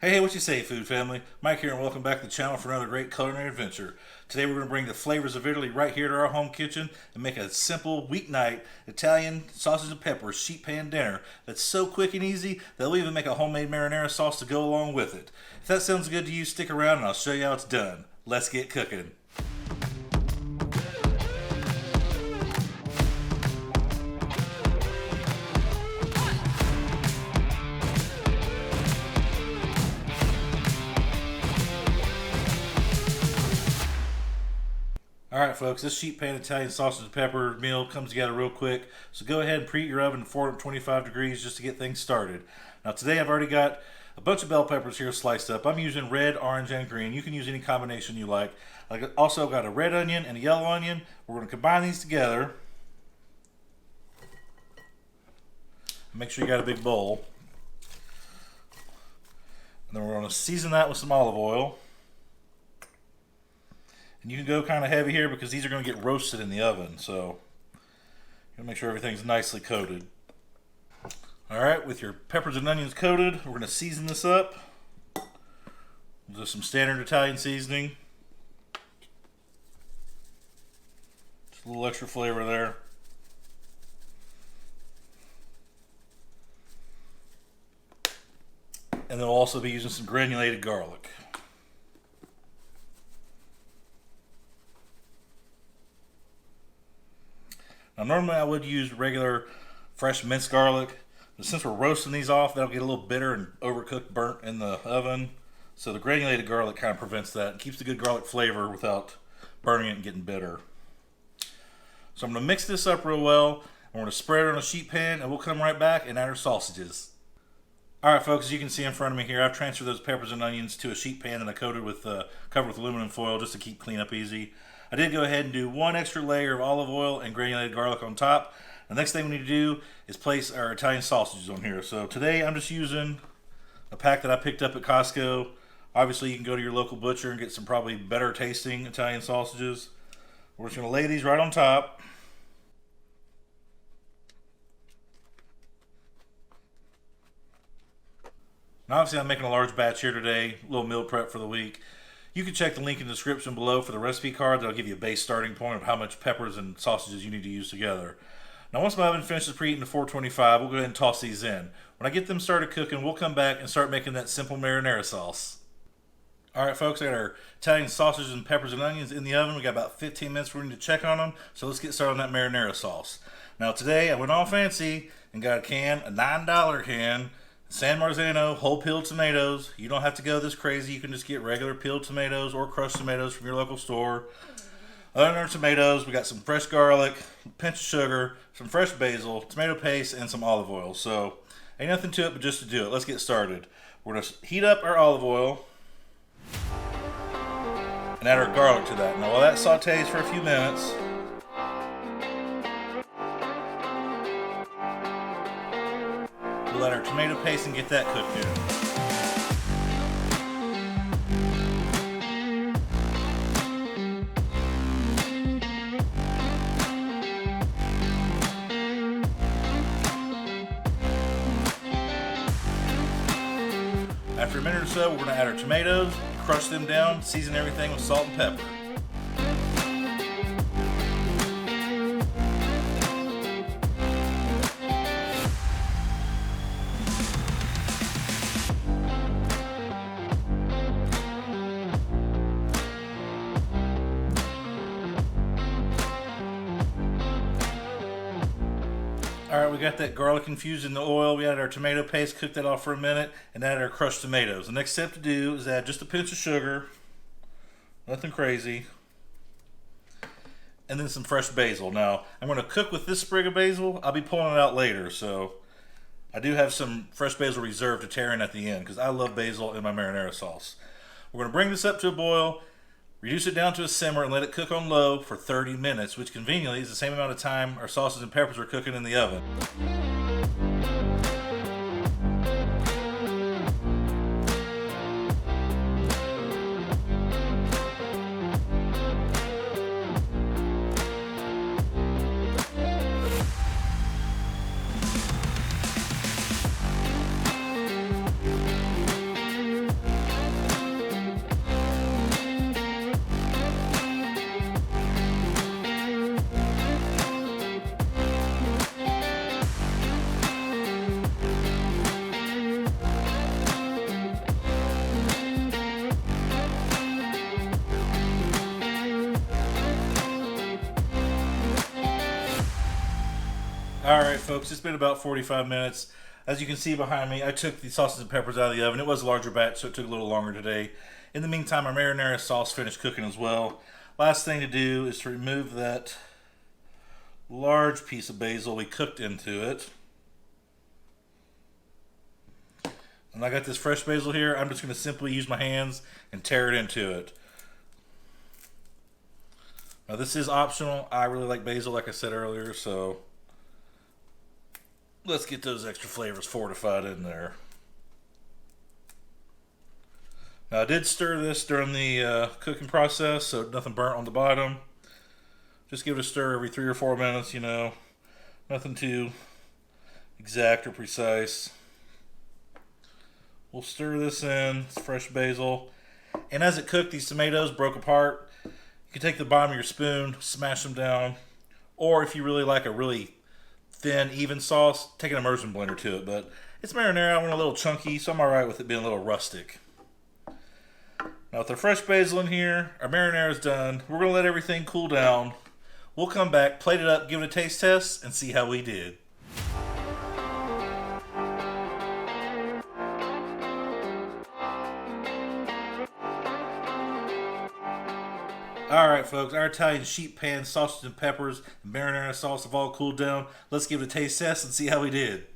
Hey, what you say, food family? Mike here, and welcome back to the channel for another great culinary adventure. Today we're going to bring the flavors of Italy right here to our home kitchen and make a simple weeknight Italian sausage and pepper sheet pan dinner that's so quick and easy that we'll even make a homemade marinara sauce to go along with it. If that sounds good to you, stick around and I'll show you how it's done. Let's get cooking. Alright folks, this sheet pan Italian sausage and pepper meal comes together real quick, so go ahead and preheat your oven to 425 degrees just to get things started. Now today I've already got a bunch of bell peppers here sliced up. I'm using red, orange, and green. You can use any combination you like. I also got a red onion and a yellow onion. We're going to combine these together. Make sure you got a big bowl. And then we're going to season that with some olive oil. And you can go kind of heavy here because these are going to get roasted in the oven, so you gotta make sure everything's nicely coated. Alright, with your peppers and onions coated, we're going to season this up. We'll do some standard Italian seasoning. Just a little extra flavor there. And then we'll also be using some granulated garlic. Now normally I would use regular fresh minced garlic, but since we're roasting these off, that'll get a little bitter and overcooked, burnt in the oven. So the granulated garlic kind of prevents that and keeps the good garlic flavor without burning it and getting bitter. So I'm going to mix this up real well, and we're going to spread it on a sheet pan, and we'll come right back and add our sausages. Alright folks, as you can see in front of me here, I've transferred those peppers and onions to a sheet pan that I covered with aluminum foil just to keep cleanup easy. I did go ahead and do one extra layer of olive oil and granulated garlic on top. The next thing we need to do is place our Italian sausages on here. So today I'm just using a pack that I picked up at Costco. Obviously you can go to your local butcher and get some probably better tasting Italian sausages. We're just going to lay these right on top. Now obviously I'm making a large batch here today, a little meal prep for the week. You can check the link in the description below for the recipe card. That'll give you a base starting point of how much peppers and sausages you need to use together. Now once my oven finishes preheating to 425, we'll go ahead and toss these in. When I get them started cooking, we'll come back and start making that simple marinara sauce. Alright folks, I got our Italian sausages and peppers and onions in the oven. We got about 15 minutes for we need to check on them. So let's get started on that marinara sauce. Now today I went all fancy and got a $9 can. San Marzano whole peeled tomatoes. You don't have to go this crazy. You can just get regular peeled tomatoes or crushed tomatoes from your local store. Other than our tomatoes, we got some fresh garlic, a pinch of sugar, some fresh basil, tomato paste, and some olive oil. So ain't nothing to it but just to do it. Let's get started. We're going to heat up our olive oil and add our garlic to that. Now while that sautés for a few minutes, we'll add our tomato paste and get that cooked in. After a minute or so, we're going to add our tomatoes, crush them down, season everything with salt and pepper. Alright, we got that garlic infused in the oil. We added our tomato paste, cooked that off for a minute, and added our crushed tomatoes. The next step to do is add just a pinch of sugar, nothing crazy, and then some fresh basil. Now, I'm going to cook with this sprig of basil. I'll be pulling it out later, so I do have some fresh basil reserved to tear in at the end because I love basil in my marinara sauce. We're going to bring this up to a boil, reduce it down to a simmer, and let it cook on low for 30 minutes, which conveniently is the same amount of time our sausages and peppers are cooking in the oven. Alright folks, it's been about 45 minutes. As you can see behind me, I took the sausages and peppers out of the oven. It was a larger batch, so it took a little longer today. In the meantime, our marinara sauce finished cooking as well. Last thing to do is to remove that large piece of basil we cooked into it. And I got this fresh basil here. I'm just going to simply use my hands and tear it into it. Now this is optional. I really like basil, like I said earlier, so let's get those extra flavors fortified in there. Now I did stir this during the cooking process, so nothing burnt on the bottom. Just give it a stir every 3 or 4 minutes, you know. Nothing too exact or precise. We'll stir this in. It's fresh basil. And as it cooked, these tomatoes broke apart. You can take the bottom of your spoon, smash them down. Or if you really like a really thin, even sauce, take an immersion blender to it. But it's marinara. I want a little chunky, so I'm alright with it being a little rustic. Now with the fresh basil in here, our marinara is done. We're going to let everything cool down. We'll come back, plate it up, give it a taste test, and see how we did. Alright folks, our Italian sheet pan sausage and peppers and marinara sauce have all cooled down. Let's give it a taste test and see how we did.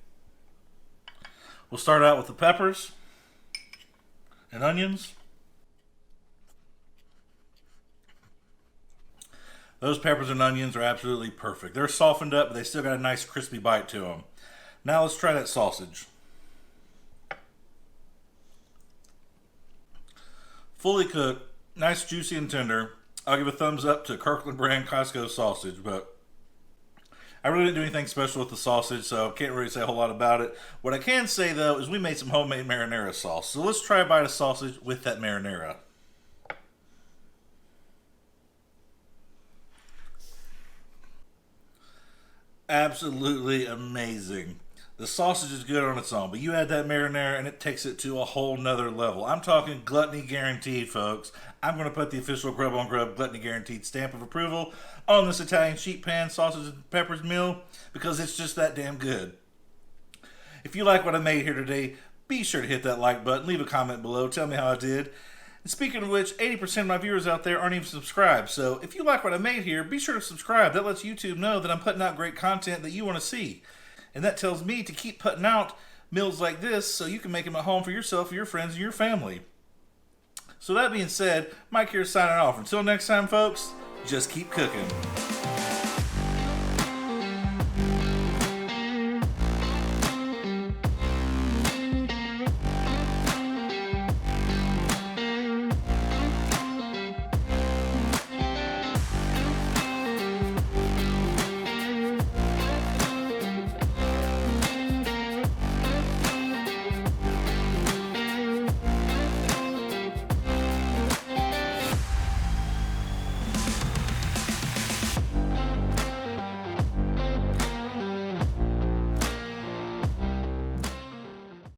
We'll start out with the peppers and onions. Those peppers and onions are absolutely perfect. They're softened up, but they still got a nice crispy bite to them. Now let's try that sausage. Fully cooked, nice, juicy, and tender. I'll give a thumbs up to Kirkland brand Costco sausage, but I really didn't do anything special with the sausage, so can't really say a whole lot about it. What I can say, though, is we made some homemade marinara sauce. So let's try a bite of sausage with that marinara. Absolutely amazing. The sausage is good on its own, but you add that marinara and it takes it to a whole nother level. I'm talking gluttony guaranteed, folks. I'm going to put the official Grub on Grub gluttony guaranteed stamp of approval on this Italian sheet pan sausage and peppers meal because it's just that damn good. If you like what I made here today, be sure to hit that like button, leave a comment below, tell me how I did. And speaking of which, 80% of my viewers out there aren't even subscribed. So if you like what I made here, be sure to subscribe. That lets YouTube know that I'm putting out great content that you want to see. And that tells me to keep putting out meals like this so you can make them at home for yourself, your friends, and your family. So that being said, Mike here signing off. Until next time, folks, just keep cooking.